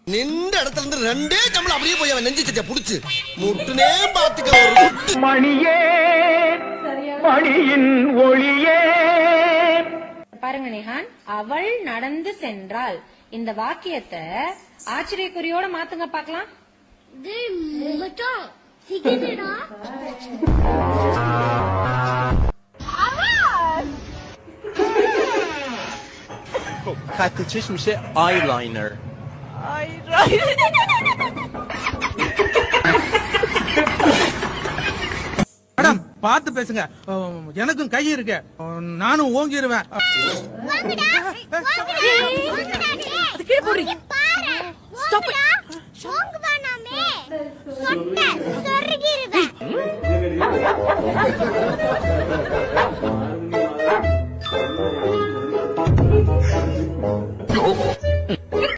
நின்ற இடத்துல இருந்து ரெண்டே கம்பளம் அப்படியே போய் அவன் நெஞ்சு சட்டிய புடிச்சு முட்டுனே பாத்துக்க ஒரு மணியே மணியின் ஒளியே. பாருங்க நிஹான், அவள் நடந்து சென்றாள். இந்த வாக்கியத்தை ஆச்சரியக்குறியோட மாத்துங்க பாக்கலாம். خط چشم میشه آیلاینر. மேடம் பார்த்து பேசுங்க, எனக்கும் கை இருக்கு, நானும் ஓங்கிடுவேன்.